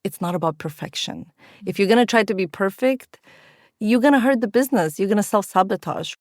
it's not about perfection. If you're going to try to be perfect, you're going to hurt the business. You're going to self-sabotage.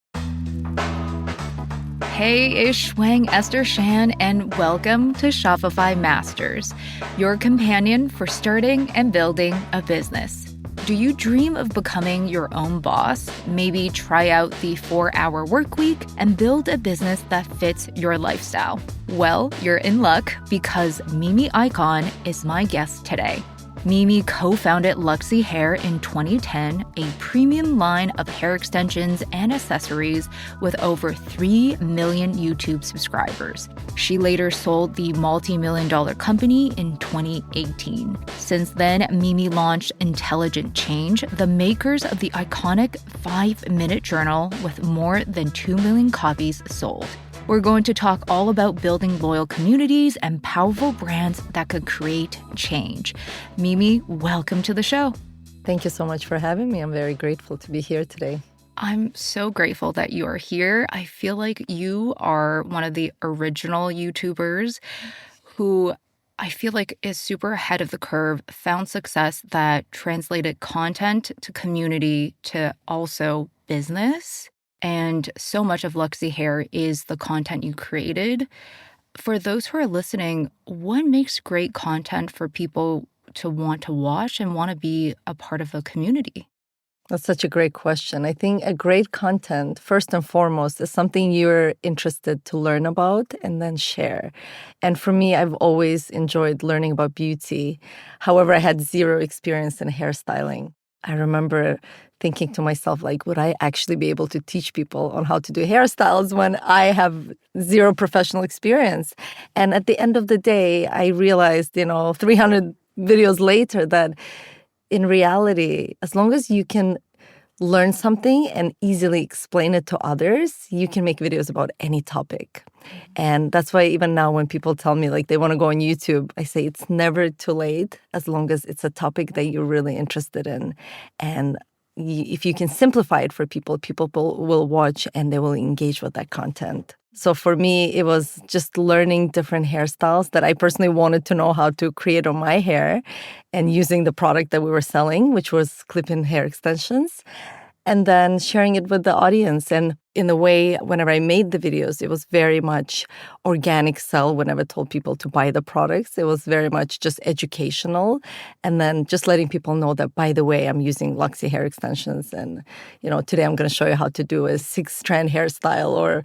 Hey, it's Shuang Esther Shan, and welcome to Shopify Masters, your companion for starting and building a business. Do you dream of becoming your own boss? Maybe try out the 4-hour work week and build a business that fits your lifestyle. Well, you're in luck because Mimi Ikonn is my guest today. Mimi co-founded Luxy Hair in 2010, a premium line of hair extensions and accessories with over 3 million YouTube subscribers. She later sold the multi-million-dollar company in 2018. Since then, Mimi launched Intelligent Change, the makers of the iconic 5-minute journal with more than 2 million copies sold. We're going to talk all about building loyal communities and powerful brands that could create change. Mimi, welcome to the show. Thank you so much for having me. I'm very grateful to be here today. I'm so grateful that you are here. I feel like you are one of the original YouTubers who I feel like is super ahead of the curve, found success that translated content to community to also business. And so much of Luxy Hair is the content you created. For those who are listening, what makes great content for people to want to watch and want to be a part of a community? That's such a great question. I think a great content, first and foremost, is something you're interested to learn about and then share. And for me, I've always enjoyed learning about beauty. However, I had zero experience in hairstyling. I remember thinking to myself, like, would I actually be able to teach people on how to do hairstyles when I have zero professional experience? And at the end of the day, I realized, 300 videos later that in reality, as long as you can learn something and easily explain it to others, you can make videos about any topic. And that's why even now when people tell me like they want to go on YouTube, I say it's never too late as long as it's a topic that you're really interested in. And if you can simplify it for people, people will watch and they will engage with that content. So for me, it was just learning different hairstyles that I personally wanted to know how to create on my hair and using the product that we were selling, which was clip-in hair extensions, and then sharing it with the audience. And in the way, whenever I made the videos, it was very much organic sell whenever I told people to buy the products. It was very much just educational. And then just letting people know that, by the way, I'm using Luxy hair extensions. And, today I'm going to show you how to do a 6-strand hairstyle. Or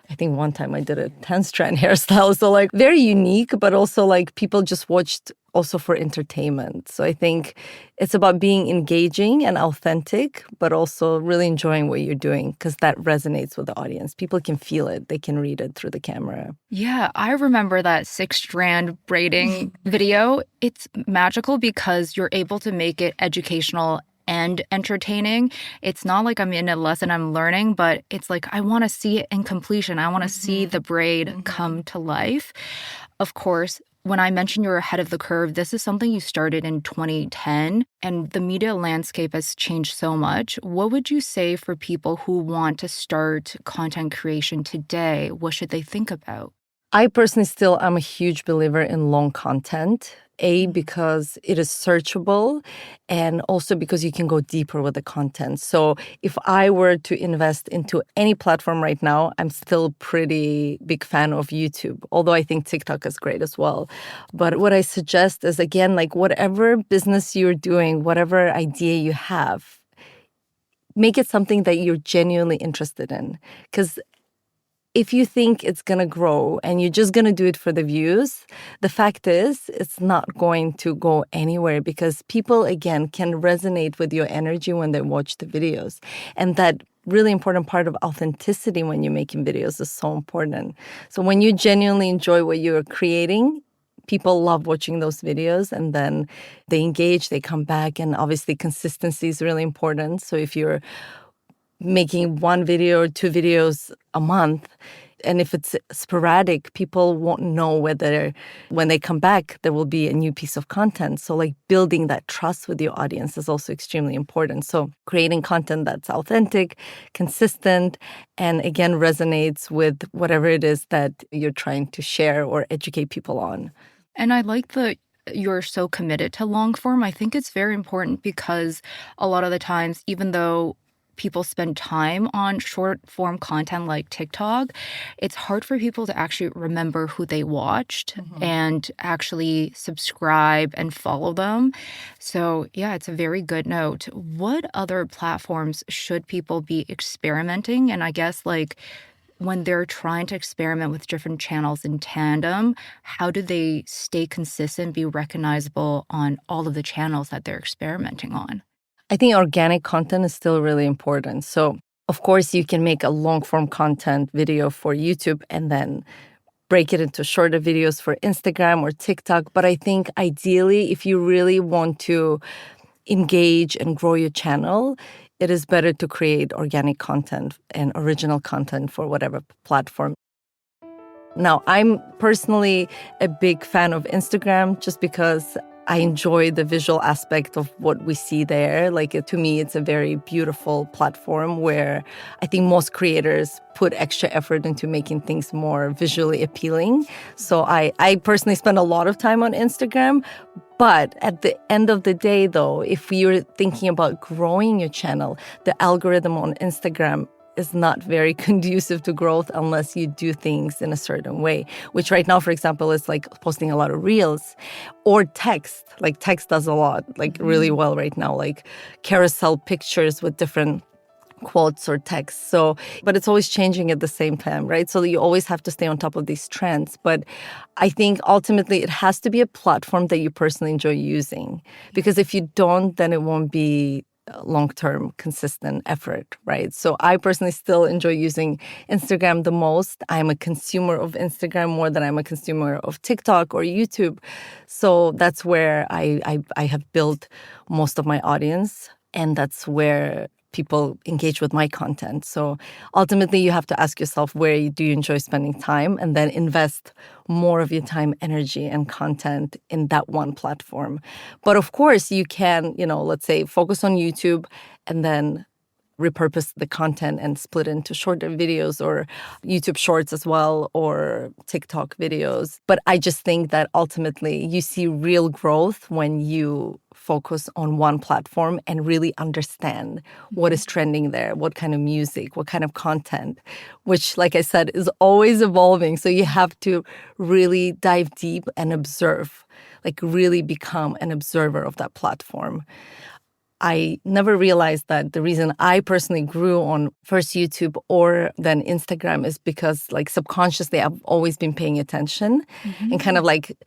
I think one time I did a 10-strand hairstyle. So like very unique, but also like people just watched also for entertainment. So I think it's about being engaging and authentic, but also really enjoying what you're doing because that resonates with the audience. People can feel it. They can read it through the camera. Yeah, I remember that 6-strand braiding video. It's magical because you're able to make it educational and entertaining. It's not like I'm in a lesson I'm learning, but it's like I want to see it in completion. I want to see the braid come to life. Of course, when I mentioned you're ahead of the curve, this is something you started in 2010, and the media landscape has changed so much. What would you say for people who want to start content creation today? What should they think about? I personally still am a huge believer in long content. Because it is searchable and also because you can go deeper with the content. So if I were to invest into any platform right now, I'm still pretty big fan of YouTube, although I think TikTok is great as well. But what I suggest is, again, like whatever business you're doing, whatever idea you have, make it something that you're genuinely interested in. Because if you think it's going to grow and you're just going to do it for the views, the fact is it's not going to go anywhere because people, again, can resonate with your energy when they watch the videos. And that really important part of authenticity when you're making videos is so important. So when you genuinely enjoy what you're creating, people love watching those videos and then they engage, they come back. And obviously consistency is really important. So if you're making 1 video or 2 videos a month, and if it's sporadic, people won't know whether when they come back, there will be a new piece of content. So like building that trust with your audience is also extremely important. So creating content that's authentic, consistent, and again, resonates with whatever it is that you're trying to share or educate people on. And I like the you're so committed to long form. I think it's very important because a lot of the times, even though people spend time on short form content like TikTok, it's hard for people to actually remember who they watched and actually subscribe and follow them. So, yeah, it's a very good note. What other platforms should people be experimenting? And I guess, like, when they're trying to experiment with different channels in tandem, how do they stay consistent, be recognizable on all of the channels that they're experimenting on? I think organic content is still really important. So, of course, you can make a long form content video for YouTube and then break it into shorter videos for Instagram or TikTok. But I think ideally, if you really want to engage and grow your channel, it is better to create organic content and original content for whatever platform. Now, I'm personally a big fan of Instagram just because I enjoy the visual aspect of what we see there. Like, to me, it's a very beautiful platform where I think most creators put extra effort into making things more visually appealing. So I personally spend a lot of time on Instagram. But at the end of the day, though, if you're thinking about growing your channel, the algorithm on Instagram is not very conducive to growth unless you do things in a certain way, which right now, for example, is like posting a lot of reels or text. Like text does a lot, like really well right now, like carousel pictures with different quotes or text. So, but it's always changing at the same time, right? So you always have to stay on top of these trends. But I think ultimately it has to be a platform that you personally enjoy using, because if you don't, then it won't be long-term consistent effort, right? So I personally still enjoy using Instagram the most. I'm a consumer of Instagram more than I'm a consumer of TikTok or YouTube. So that's where I have built most of my audience, and that's where people engage with my content. So ultimately, you have to ask yourself, where do you enjoy spending time, and then invest more of your time, energy, and content in that one platform. But of course, you can, let's say, focus on YouTube and then repurpose the content and split into shorter videos or YouTube shorts as well, or TikTok videos. But I just think that ultimately you see real growth when you focus on one platform and really understand what is trending there, what kind of music, what kind of content, which, like I said, is always evolving. So you have to really dive deep and observe, like really become an observer of that platform. I never realized that the reason I personally grew on first YouTube or then Instagram is because, like, subconsciously I've always been paying attention and kind of like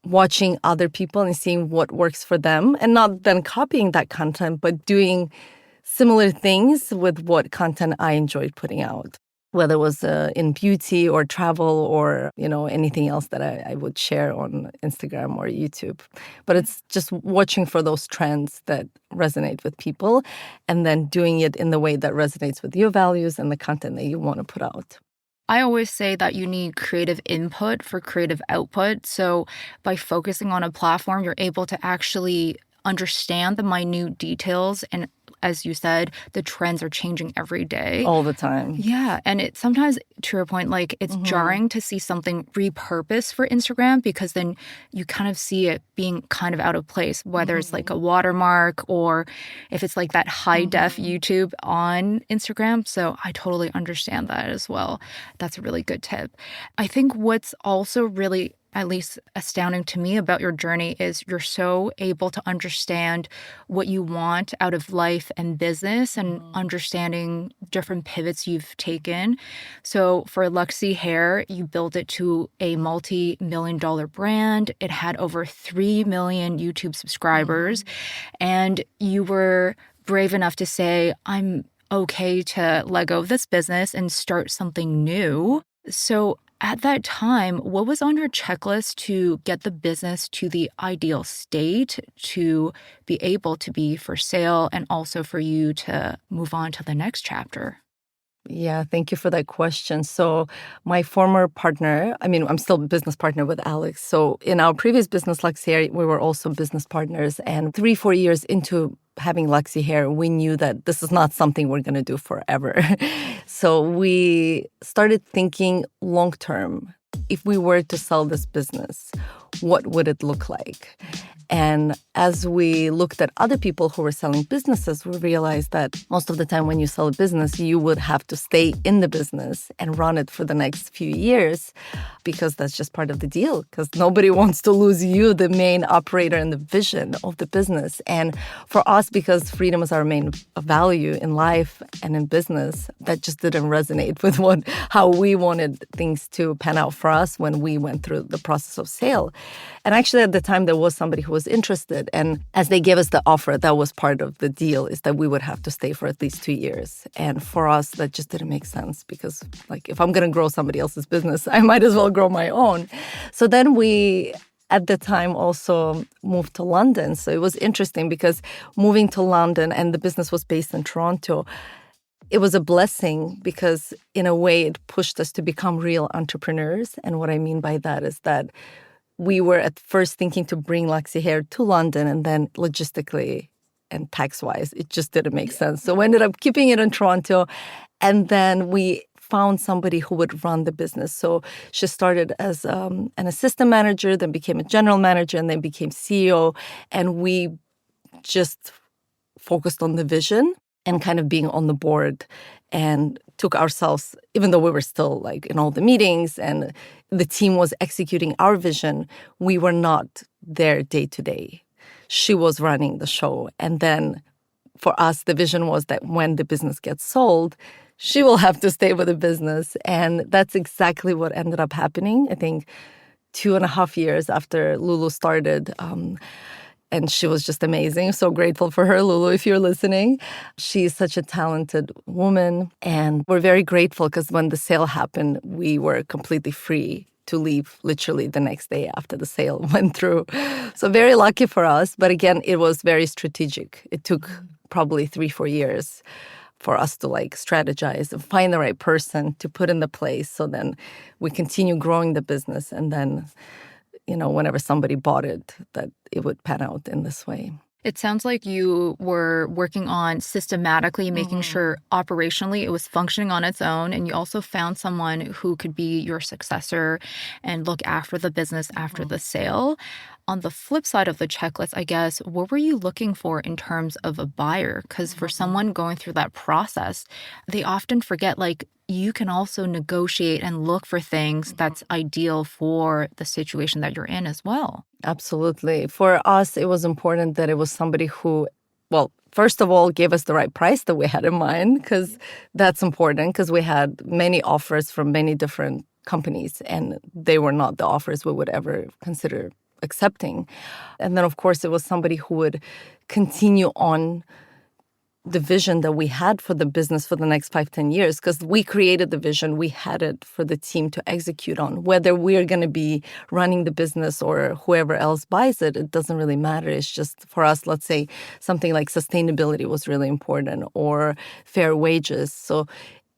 watching other people and seeing what works for them, and not then copying that content, but doing similar things with what content I enjoyed putting out, whether it was in beauty or travel or, anything else that I would share on Instagram or YouTube. But it's just watching for those trends that resonate with people and then doing it in the way that resonates with your values and the content that you want to put out. I always say that you need creative input for creative output. So by focusing on a platform, you're able to actually understand the minute details. And as you said, the trends are changing every day. All the time. Yeah. And it sometimes, to your point, like it's jarring to see something repurposed for Instagram, because then you kind of see it being kind of out of place, whether it's like a watermark or if it's like that high def YouTube on Instagram. So I totally understand that as well. That's a really good tip. I think what's also really, at least astounding to me about your journey, is you're so able to understand what you want out of life and business and understanding different pivots you've taken. So for Luxy Hair, you built it to a multi-million-dollar brand. It had over 3 million YouTube subscribers. And you were brave enough to say, I'm okay to let go of this business and start something new. So at that time, what was on your checklist to get the business to the ideal state to be able to be for sale and also for you to move on to the next chapter? Yeah, thank you for that question. So my former partner, I'm still business partner with Alex. So in our previous business, Luxy Hair, we were also business partners. And 3-4 years into having Luxy Hair, we knew that this is not something we're going to do forever. So we started thinking long term. If we were to sell this business, what would it look like? And as we looked at other people who were selling businesses, we realized that most of the time when you sell a business, you would have to stay in the business and run it for the next few years because that's just part of the deal, because nobody wants to lose you, the main operator and the vision of the business. And for us, because freedom is our main value in life and in business, that just didn't resonate with how we wanted things to pan out for us when we went through the process of sale. And actually, at the time, there was somebody who was interested. And as they gave us the offer, that was part of the deal, is that we would have to stay for at least 2 years. And for us, that just didn't make sense because, like, if I'm going to grow somebody else's business, I might as well grow my own. So then we, at the time, also moved to London. So it was interesting because moving to London, and the business was based in Toronto, it was a blessing because in a way it pushed us to become real entrepreneurs. And what I mean by that is that we were at first thinking to bring Luxy hair to London, and then logistically and tax-wise, it just didn't make sense. So we ended up keeping it in Toronto, and then we found somebody who would run the business. So she started as an assistant manager, then became a general manager, and then became CEO. And we just focused on the vision and kind of being on the board, and took ourselves, even though we were still like in all the meetings and the team was executing our vision, we were not there day to day. She was running the show. And then for us, the vision was that when the business gets sold, she will have to stay with the business. And that's exactly what ended up happening. I think 2.5 years after Lulu started, and she was just amazing. So grateful for her, Lulu, if you're listening. She's such a talented woman. And we're very grateful because when the sale happened, we were completely free to leave literally the next day after the sale went through. So very lucky for us. But again, it was very strategic. It took probably 3-4 years for us to like strategize and find the right person to put in the place. So then we continue growing the business, and then whenever somebody bought it, that it would pan out in this way. It sounds like you were working on systematically making sure operationally it was functioning on its own, and you also found someone who could be your successor and look after the business after the sale. On the flip side of the checklist, I guess, what were you looking for in terms of a buyer? Because for someone going through that process, they often forget, like, you can also negotiate and look for things that's ideal for the situation that you're in as well. Absolutely. For us, it was important that it was somebody who, well, first of all, gave us the right price that we had in mind, because that's important, because we had many offers from many different companies, and they were not the offers we would ever consider accepting. And then, of course, it was somebody who would continue on the vision that we had for the business for the next 5-10 years, because we created the vision, we had it for the team to execute on. Whether we're going to be running the business or whoever else buys it, it doesn't really matter. It's just for us, let's say something like sustainability was really important, or fair wages. So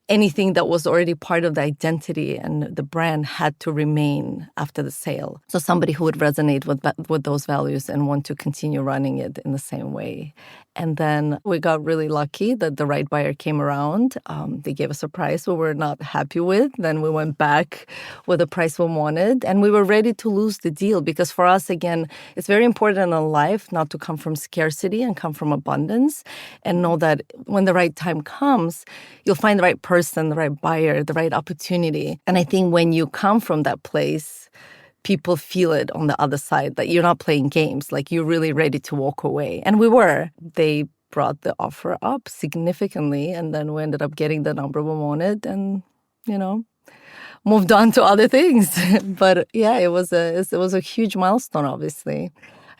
anything that was already part of the identity and the brand had to remain after the sale. So somebody who would resonate with those values and want to continue running it in the same way. And then we got really lucky that the right buyer came around. They gave us a price we were not happy with. Then we went back with a price we wanted. And we were ready to lose the deal, because for us, again, it's very important in life not to come from scarcity and come from abundance, and know that when the right time comes, you'll find the right person, the right buyer, the right opportunity. And I think when you come from that place, people feel it on the other side, that you're not playing games, like you're really ready to walk away. And we were. They brought the offer up significantly, and then we ended up getting the number we wanted and, moved on to other things. But yeah, it was a huge milestone, obviously.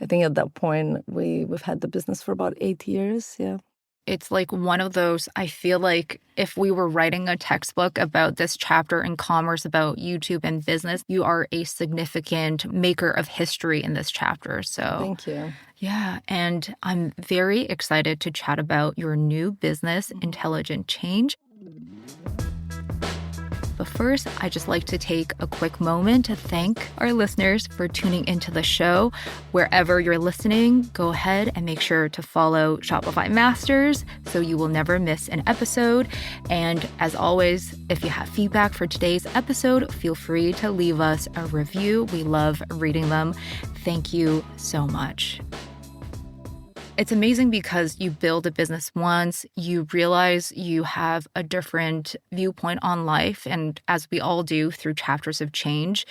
I think at that point, we've had the business for about 8 years, yeah. It's like one of those, I feel like if we were writing a textbook about this chapter in commerce about YouTube and business, you are a significant maker of history in this chapter. So thank you. Yeah. And I'm very excited to chat about your new business, Intelligent Change. Before first, I'd just like to take a quick moment to thank our listeners for tuning into the show. Wherever you're listening, go ahead and make sure to follow Shopify Masters so you will never miss an episode. And as always, if you have feedback for today's episode, feel free to leave us a review. We love reading them. Thank you so much. It's amazing because you build a business once, you realize you have a different viewpoint on life, and as we all do through chapters of change,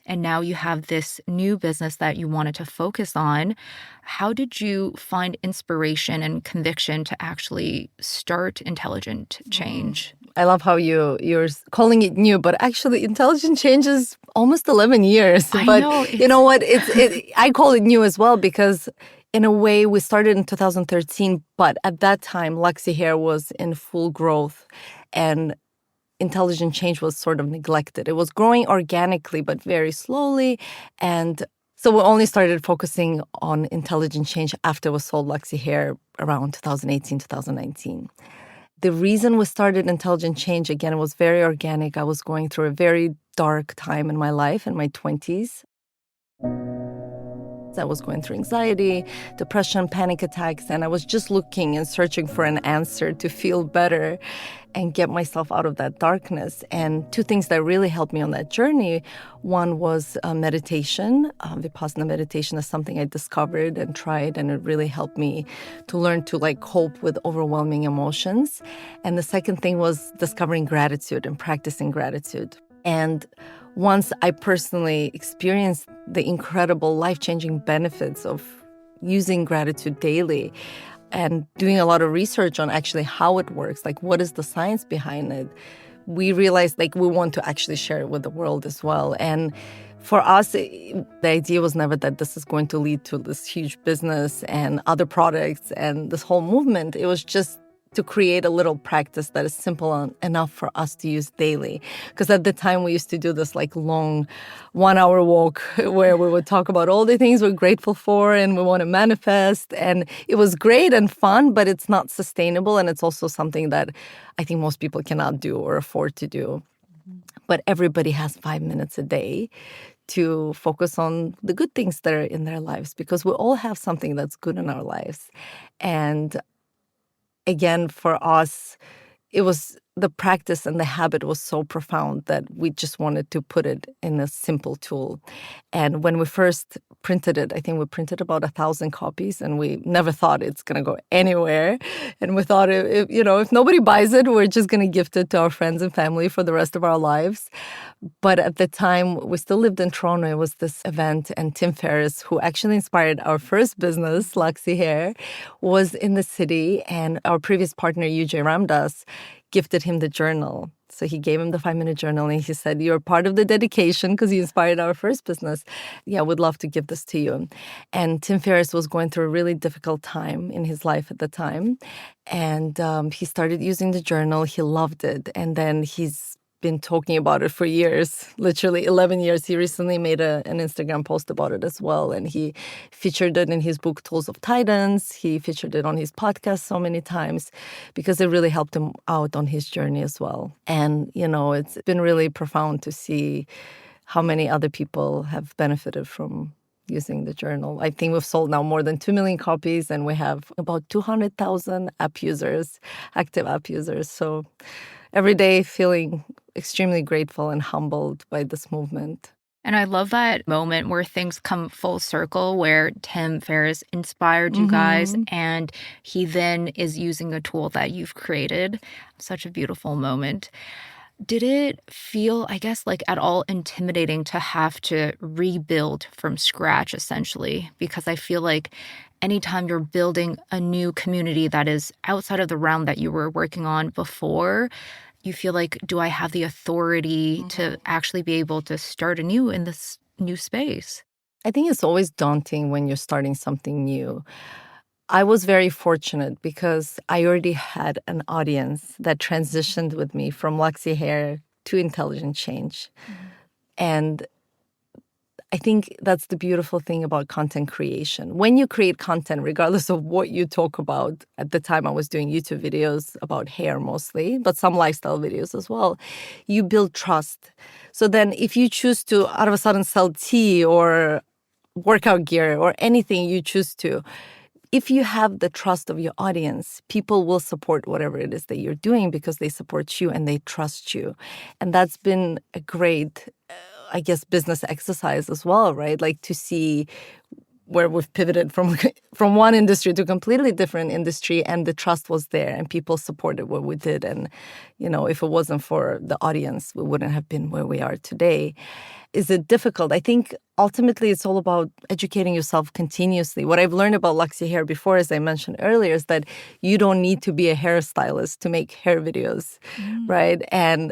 and now you have this new business that you wanted to focus on. How did you find inspiration and conviction to actually start Intelligent Change? I love how you're calling it new, but actually Intelligent Change is almost 11 years. I know. You know what? I call it new as well because in a way, we started in 2013, but at that time, Luxy hair was in full growth and Intelligent Change was sort of neglected. It was growing organically, but very slowly. And so we only started focusing on Intelligent Change after we sold Luxy hair around 2018, 2019. The reason we started Intelligent Change, again, was very organic. I was going through a very dark time in my life, in my 20s. I was going through anxiety, depression, panic attacks, and I was just looking and searching for an answer to feel better and get myself out of that darkness. And two things that really helped me on that journey. One was meditation. Vipassana meditation is something I discovered and tried, and it really helped me to learn to cope with overwhelming emotions. And the second thing was discovering gratitude and practicing gratitude. And once I personally experienced the incredible life-changing benefits of using gratitude daily and doing a lot of research on actually how it works, what is the science behind it, we realized we want to actually share it with the world as well. And for us, the idea was never that this is going to lead to this huge business and other products and this whole movement. It was just to create a little practice that is simple enough for us to use daily. Because at the time, we used to do this long 1-hour walk where we would talk about all the things we're grateful for and we want to manifest. And it was great and fun, but it's not sustainable. And it's also something that I think most people cannot do or afford to do. But everybody has 5 minutes a day to focus on the good things that are in their lives, because we all have something that's good in our lives. And again, for us, it was the practice and the habit was so profound that we just wanted to put it in a simple tool. And when we first printed it, I think we printed about 1,000 copies, and we never thought it's going to go anywhere. And we thought, if nobody buys it, we're just going to gift it to our friends and family for the rest of our lives. But at the time, we still lived in Toronto. It was this event, and Tim Ferriss, who actually inspired our first business, Luxy Hair, was in the city, and our previous partner, UJ Ramdas, gifted him the journal. So he gave him the 5-minute journal, and he said, "You're part of the dedication because you inspired our first business. Yeah, we'd love to give this to you." And Tim Ferriss was going through a really difficult time in his life at the time. And he started using the journal. He loved it. And then he's been talking about it for years, literally 11 years. He recently made an Instagram post about it as well. And he featured it in his book, Tools of Titans. He featured it on his podcast so many times because it really helped him out on his journey as well. And, it's been really profound to see how many other people have benefited from using the journal. I think we've sold now more than 2 million copies, and we have about 200,000 active app users. So every day feeling extremely grateful and humbled by this movement. And I love that moment where things come full circle, where Tim Ferriss inspired you guys, and he then is using a tool that you've created. Such a beautiful moment. Did it feel, at all intimidating to have to rebuild from scratch, essentially? Because I feel like anytime you're building a new community that is outside of the realm that you were working on before, you feel like, do I have the authority to actually be able to start anew in this new space? I think it's always daunting when you're starting something new. I was very fortunate because I already had an audience that transitioned with me from Luxy Hair to Intelligent Change. And I think that's the beautiful thing about content creation. When you create content, regardless of what you talk about, at the time I was doing YouTube videos about hair mostly, but some lifestyle videos as well, you build trust. So then if you choose to out of a sudden sell tea or workout gear or anything you choose to, if you have the trust of your audience, people will support whatever it is that you're doing because they support you and they trust you. And that's been a great, I guess, business exercise as well, right? Like to see where we've pivoted from one industry to a completely different industry, and the trust was there and people supported what we did. And, if it wasn't for the audience, we wouldn't have been where we are today. Is it difficult? I think ultimately it's all about educating yourself continuously. What I've learned about Luxy Hair before, as I mentioned earlier, is that you don't need to be a hairstylist to make hair videos, right? And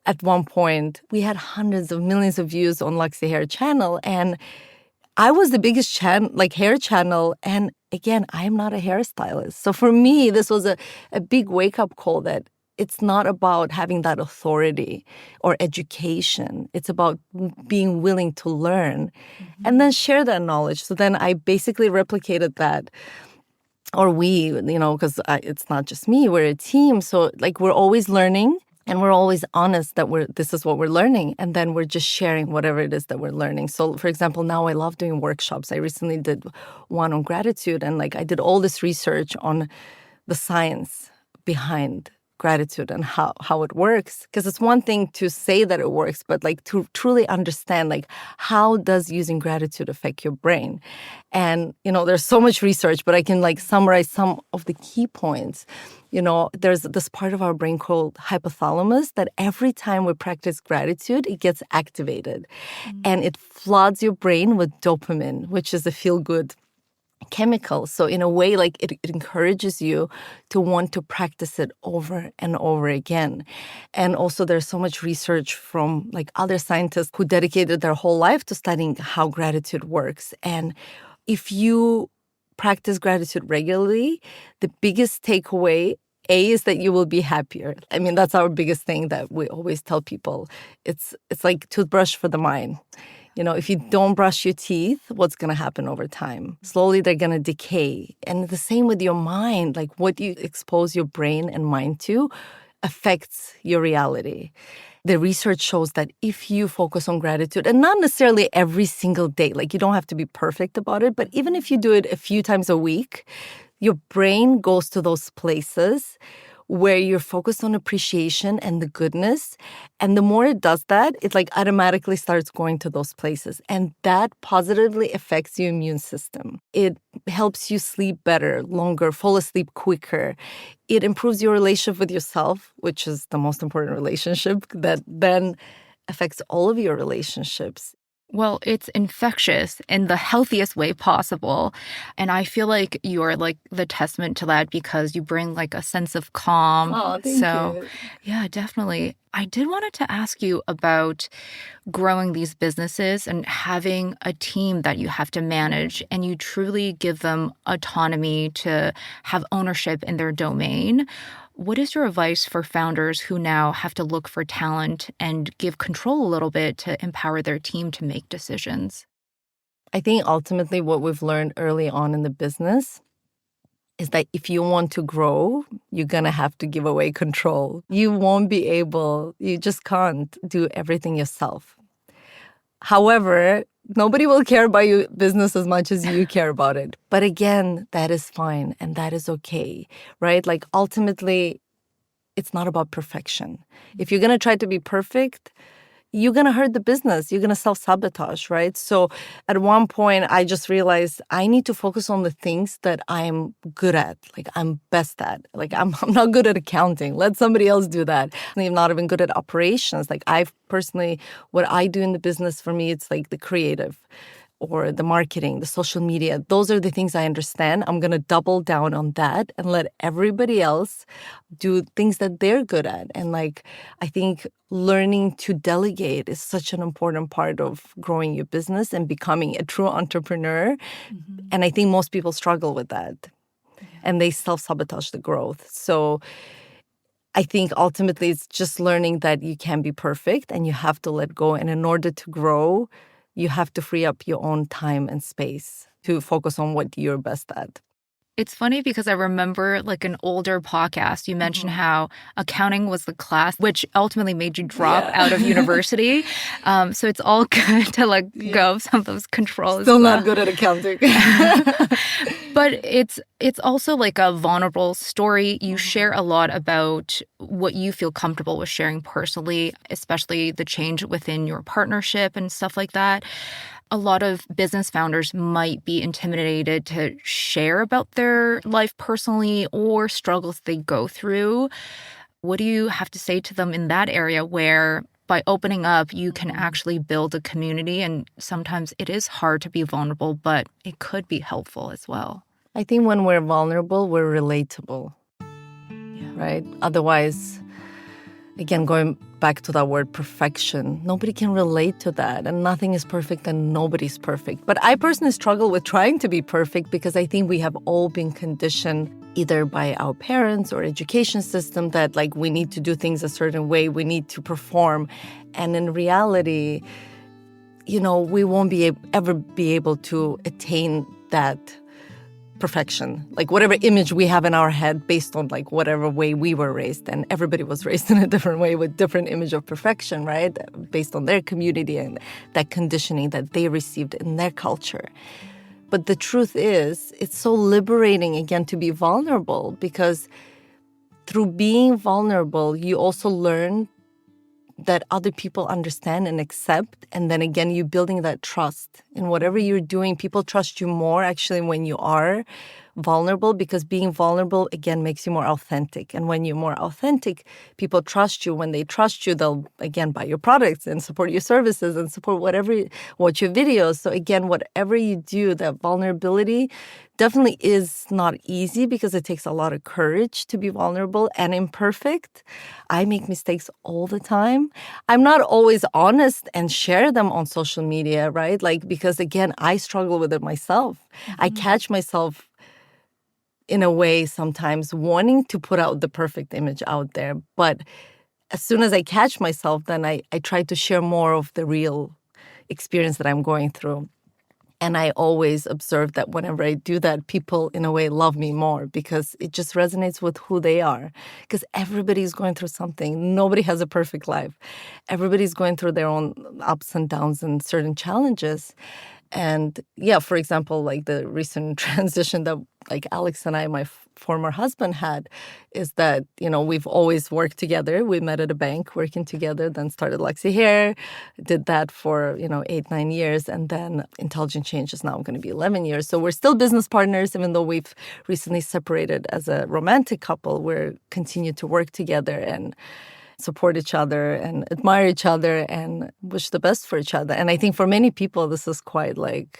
at one point, we had hundreds of millions of views on Luxy Hair channel, and I was the biggest hair channel. And again, I am not a hairstylist. So for me, this was a big wake-up call that it's not about having that authority or education. It's about being willing to learn and then share that knowledge. So then I basically replicated that. Or we, because it's not just me, we're a team. So we're always learning. And we're always honest that this is what we're learning. And then we're just sharing whatever it is that we're learning. So, for example, now I love doing workshops. I recently did one on gratitude. And I did all this research on the science behind gratitude and how it works. Because it's one thing to say that it works, but to truly understand how does using gratitude affect your brain. And, there's so much research, but I can summarize some of the key points. There's this part of our brain called hypothalamus that every time we practice gratitude, it gets activated. And it floods your brain with dopamine, which is a feel-good chemical. So in a way, it encourages you to want to practice it over and over again. And also there's so much research from other scientists who dedicated their whole life to studying how gratitude works. And if you practice gratitude regularly, the biggest takeaway is that you will be happier. I mean, that's our biggest thing that we always tell people. It's like toothbrush for the mind. If you don't brush your teeth, what's going to happen over time? Slowly, they're going to decay. And the same with your mind, what you expose your brain and mind to affects your reality. The research shows that if you focus on gratitude, and not necessarily every single day, you don't have to be perfect about it, but even if you do it a few times a week, your brain goes to those places where you're focused on appreciation and the goodness. And the more it does that, it automatically starts going to those places. And that positively affects your immune system. It helps you sleep better, longer, fall asleep quicker. It improves your relationship with yourself, which is the most important relationship that then affects all of your relationships. Well, it's infectious in the healthiest way possible. And I feel like you're the testament to that because you bring a sense of calm. Oh, thank you. Yeah, definitely. I did wanted to ask you about growing these businesses and having a team that you have to manage and you truly give them autonomy to have ownership in their domain. What is your advice for founders who now have to look for talent and give control a little bit to empower their team to make decisions? I think ultimately what we've learned early on in the business is that if you want to grow, you're going to have to give away control. You just can't do everything yourself. However, nobody will care about your business as much as you care about it. But again, that is fine and that is okay, right? Ultimately, it's not about perfection. If you're going to try to be perfect, you're going to hurt the business. You're going to self-sabotage, right? So at one point, I just realized I need to focus on the things that I'm good at, I'm best at. I'm not good at accounting. Let somebody else do that. I'm not even good at operations. I've personally, what I do in the business, for me, it's the creative or the marketing, the social media. Those are the things I understand. I'm going to double down on that and let everybody else do things that they're good at. And I think learning to delegate is such an important part of growing your business and becoming a true entrepreneur. Mm-hmm. And I think most people struggle with that. Yeah. And they self-sabotage the growth. So I think ultimately it's just learning that you can't be perfect and you have to let go. And in order to grow, you have to free up your own time and space to focus on what you're best at. It's funny because I remember like an older podcast, you mentioned how accounting was the class which ultimately made you drop out of university. So it's all good to let go of some of those controls. Still not good at accounting. But it's also like a vulnerable story. You share a lot about what you feel comfortable with sharing personally, especially the change within your partnership and stuff like that. A lot of business founders might be intimidated to share about their life personally or struggles they go through. What do you have to say to them in that area where by opening up, you can actually build a community? And sometimes it is hard to be vulnerable, but it could be helpful as well. I think when we're vulnerable, we're relatable, right? Otherwise, again, going back to that word perfection, nobody can relate to that. And nothing is perfect and nobody's perfect. But I personally struggle with trying to be perfect because I think we have all been conditioned either by our parents or education system that like we need to do things a certain way, we need to perform. And in reality, we won't ever be able to attain that perfection, like whatever image we have in our head based on like whatever way we were raised. And everybody was raised in a different way with different image of perfection, right? Based on their community and that conditioning that they received in their culture. But the truth is, it's so liberating, again, to be vulnerable because through being vulnerable, you also learn that other people understand and accept. And then again, you're building that trust. In whatever you're doing, people trust you more actually when you are vulnerable because being vulnerable, again, makes you more authentic. And when you're more authentic, people trust you. When they trust you, they'll, again, buy your products and support your services and support watch your videos. So again, whatever you do, that vulnerability definitely is not easy because it takes a lot of courage to be vulnerable and imperfect. I make mistakes all the time. I'm not always honest and share them on social media, right? Like, because again, I struggle with it myself. I catch myself in a way sometimes wanting to put out the perfect image out there. But as soon as I catch myself, then I try to share more of the real experience that I'm going through. And I always observe that whenever I do that, people in a way love me more because it just resonates with who they are. Because everybody's going through something. Nobody has a perfect life. Everybody's going through their own ups and downs and certain challenges. And yeah, for example, like the recent transition that like Alex and I, my former husband, had is that, we've always worked together. We met at a bank working together, then started Luxy Hair, did that for, 8-9 years. And then Intelligent Change is now going to be 11 years. So we're still business partners, even though we've recently separated as a romantic couple. We're continue to work together and support each other and admire each other and wish the best for each other. And I think for many people, this is quite like,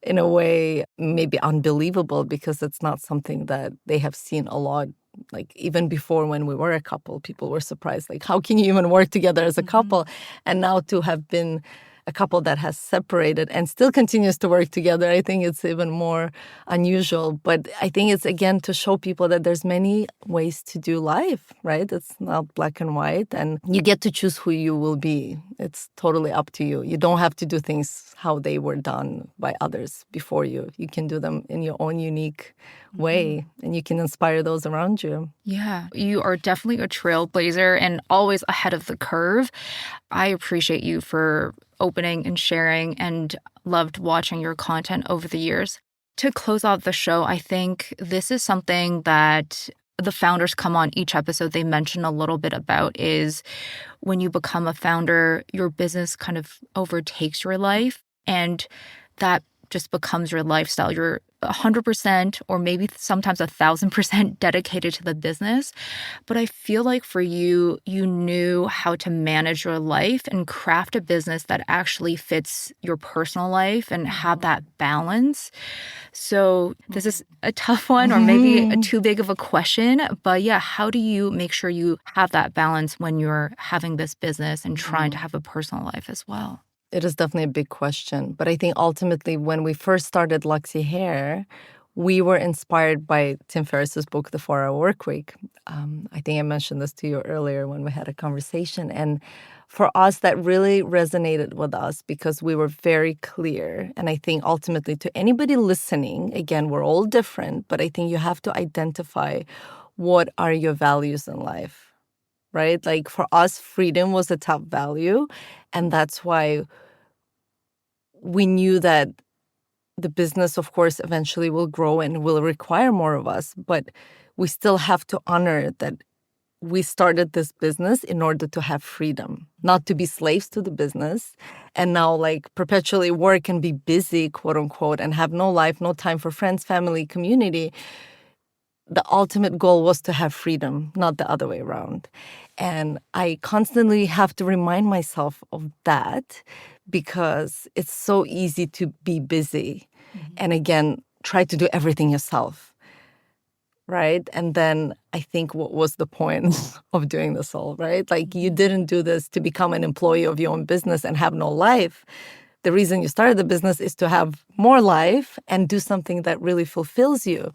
in a way, maybe unbelievable because it's not something that they have seen a lot. Like even before when we were a couple, people were surprised, like, how can you even work together as a couple? And now to have been a couple that has separated and still continues to work together, I think it's even more unusual. But I think it's, again, to show people that there's many ways to do life, right? It's not black and white. And you get to choose who you will be. It's totally up to you. You don't have to do things how they were done by others before you. You can do them in your own unique way, and you can inspire those around you. Yeah, you are definitely a trailblazer and always ahead of the curve. I appreciate you for opening and sharing and loved watching your content over the years. To close out the show, I think this is something that the founders come on each episode, they mention a little bit about is when you become a founder, your business kind of overtakes your life and that just becomes your lifestyle. You're 100% or maybe sometimes 1,000% dedicated to the business. But I feel like for you, you knew how to manage your life and craft a business that actually fits your personal life and have that balance. So this is a tough one or maybe too big of a question. But yeah, how do you make sure you have that balance when you're having this business and trying to have a personal life as well? It is definitely a big question. But I think ultimately when we first started Luxy Hair, we were inspired by Tim Ferriss's book, The 4-Hour Workweek. I think I mentioned this to you earlier when we had a conversation. And for us, that really resonated with us because we were very clear. And I think ultimately to anybody listening, again, we're all different, but I think you have to identify what are your values in life, right? Like for us, freedom was a top value. And that's why we knew that the business, of course, eventually will grow and will require more of us. But we still have to honor that we started this business in order to have freedom, not to be slaves to the business and now like perpetually work and be busy, quote unquote, and have no life, no time for friends, family, community. The ultimate goal was to have freedom, not the other way around. And I constantly have to remind myself of that because it's so easy to be busy and again, try to do everything yourself. Right. And then I think what was the point of doing this all, right? Like you didn't do this to become an employee of your own business and have no life. The reason you started the business is to have more life and do something that really fulfills you.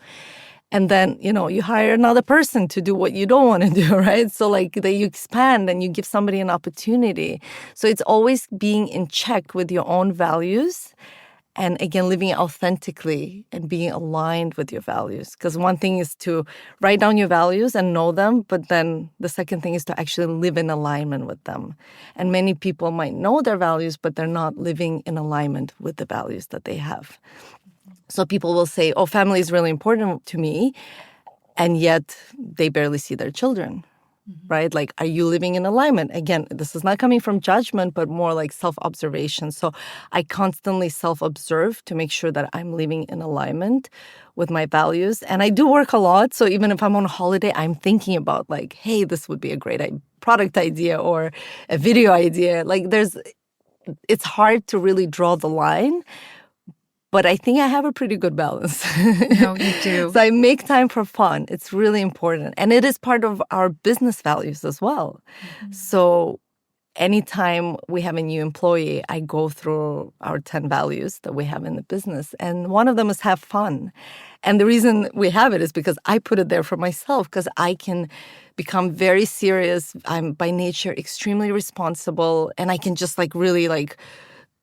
And then, you hire another person to do what you don't want to do, right? So like that you expand and you give somebody an opportunity. So it's always being in check with your own values. And again, living authentically and being aligned with your values. Because one thing is to write down your values and know them, but then the second thing is to actually live in alignment with them. And many people might know their values, but they're not living in alignment with the values that they have. So people will say, oh, family is really important to me, and yet they barely see their children. Right? Like, are you living in alignment? Again, this is not coming from judgment, but more like self-observation. So I constantly self-observe to make sure that I'm living in alignment with my values. And I do work a lot. So even if I'm on a holiday, I'm thinking about like, hey, this would be a great product idea or a video idea. Like it's hard to really draw the line. But I think I have a pretty good balance. No, you do. So I make time for fun. It's really important. And it is part of our business values as well. So anytime we have a new employee, I go through our 10 values that we have in the business. And one of them is have fun. And the reason we have it is because I put it there for myself, because I can become very serious. I'm by nature extremely responsible. And I can just like really like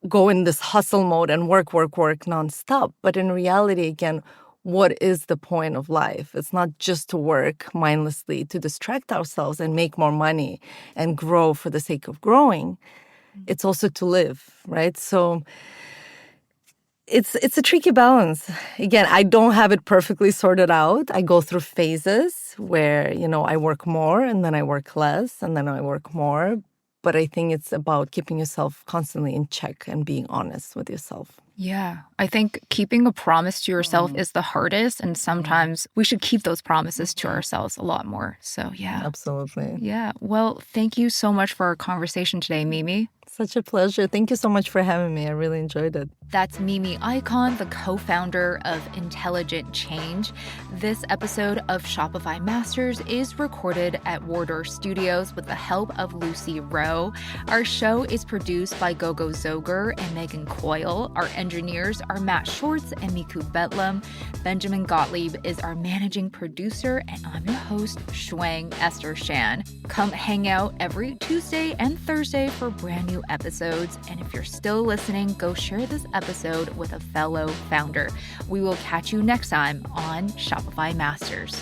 go in this hustle mode and work nonstop. But in reality, again, what is the point of life? It's not just to work mindlessly, to distract ourselves and make more money and grow for the sake of growing. It's also to live, right? So it's a tricky balance. Again, I don't have it perfectly sorted out. I go through phases where, I work more and then I work less and then I work more. But I think it's about keeping yourself constantly in check and being honest with yourself. Yeah. I think keeping a promise to yourself is the hardest. And sometimes we should keep those promises to ourselves a lot more. So, yeah. Absolutely. Yeah. Well, thank you so much for our conversation today, Mimi. Such a pleasure. Thank you so much for having me. I really enjoyed it. That's Mimi Ikonn, the co-founder of Intelligent Change. This episode of Shopify Masters is recorded at Wardour Studios with the help of Lucy Rowe. Our show is produced by Gogo Zoger and Megan Coyle. Our engineers are Matt Schwartz and Miku Betlam. Benjamin Gottlieb is our managing producer, and I'm your host, Shuang Esther Shan. Come hang out every Tuesday and Thursday for brand new episodes. And if you're still listening, go share this episode with a fellow founder. We will catch you next time on Shopify Masters.